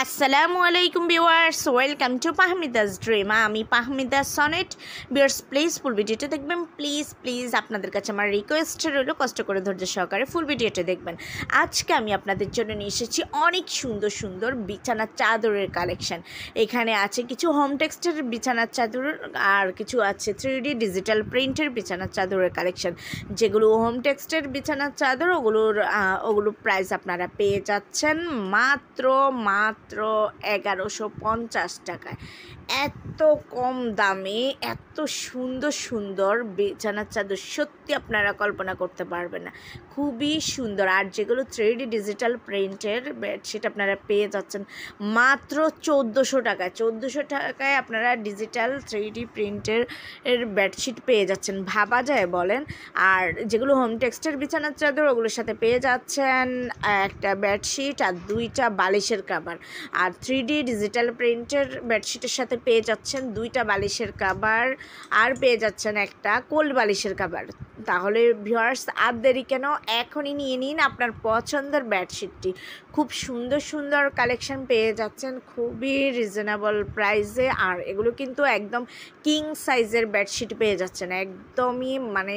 আসসালামু আলাইকুম viewers, welcome to পাহমিদাস dream. আমি পাহমিদা সনেট। ভিউয়ার্স, প্লিজ ফুল ভিডিওটা দেখবেন। প্লিজ আপনাদের কাছে আমার রিকোয়েস্ট রইল, কষ্ট করে ধৈর্য সহকারে ফুল ভিডিওটা দেখবেন। আজকে আমি আপনাদের জন্য নিয়ে এসেছি অনেক সুন্দর সুন্দর বিছানার চাদরের কালেকশন। এখানে আছে কিছু হোম টেক্সটের বিছানার চাদর, আর কিছু আছে 3D ডিজিটাল প্রিন্টের বিছানার চাদরের কালেকশন। যেগুলো হোম টেক্সটের বিছানার চাদর, ওগুলো প্রাইস আপনারা পেয়ে যাচ্ছেন মাত্র 1150 টাকায়। এত কম দামে এত সুন্দর সুন্দর বিছানার চাদর সত্যি আপনারা কল্পনা করতে পারবেন না, খুবই সুন্দর। আর যেগুলো 3D ডিজিটাল প্রিন্টের বেডশিট আপনারা পেয়ে যাচ্ছেন মাত্র 1400 টাকায়। 1400 টাকায় আপনারা ডিজিটাল 3D প্রিন্টের বেডশিট পেয়ে যাচ্ছেন, ভাবা যায় বলেন? আর যেগুলো হোম টেক্সটের বিছানার চাদর, ওগুলোর সাথে পেয়ে যাচ্ছেন একটা বেডশিট আর 2টা বালিশের কাভার। আর 3D ডিজিটাল প্রিন্টের বেডশিটের সাথে পেয়ে যাচ্ছেন 2টা বালিশের কাভার, আর পেয়ে যাচ্ছেন একটা কোল বালিশের কাভার। তাহলে ভিউয়ার্স, আর দেরি কেন, এখনই নিয়ে নিন আপনার পছন্দের বেডশিটটি। খুব সুন্দর সুন্দর কালেকশন পেয়ে যাচ্ছেন খুবই রিজনেবল প্রাইসে। আর এগুলো কিন্তু একদম কিং সাইজের বেডশিট পেয়ে যাচ্ছেন, একদমই মানে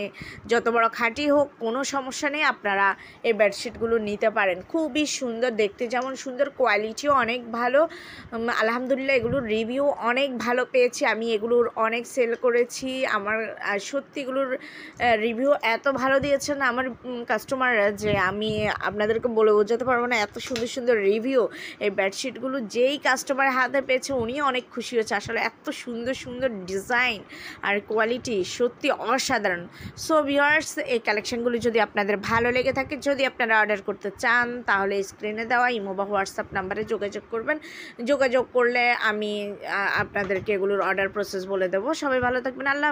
যত বড় খাঁটি হোক কোনো সমস্যা নেই, আপনারা এই বেডশিটগুলো নিতে পারেন। খুবই সুন্দর দেখতে, যেমন সুন্দর, কোয়ালিটিও অনেক ভালো। আলহামদুলিল্লাহ এগুলোর রিভিউ অনেক ভালো পেয়েছি, আমি এগুলোর অনেক সেল করেছি। আমার সত্যি এগুলোর রিভিউ এত ভালো দিয়েছেন আমার কাস্টমাররা যে আমি আপনাদেরকে বলে বোঝাতে পারবো না, এত সুন্দর সুন্দর রিভিউ। এই বেডশিটগুলো যেই কাস্টমারের হাতে পেয়েছে উনিও অনেক খুশি হয়েছে। আসলে এত সুন্দর সুন্দর ডিজাইন আর কোয়ালিটি সত্যি অসাধারণ। সো ভিউয়ার্স, এই কালেকশনগুলো যদি আপনাদের ভালো লেগে থাকে, যদি আপনারা অর্ডার করতে চান, তাহলে স্ক্রিনে দেওয়া ইমো বা হোয়াটসঅ্যাপ নাম্বারে যোগাযোগ করবেন। যোগাযোগ করলে আমি আপনাদেরকে এগুলোর অর্ডার প্রসেস বলে দেবো। সবাই ভালো থাকবেন। আল্লাহ।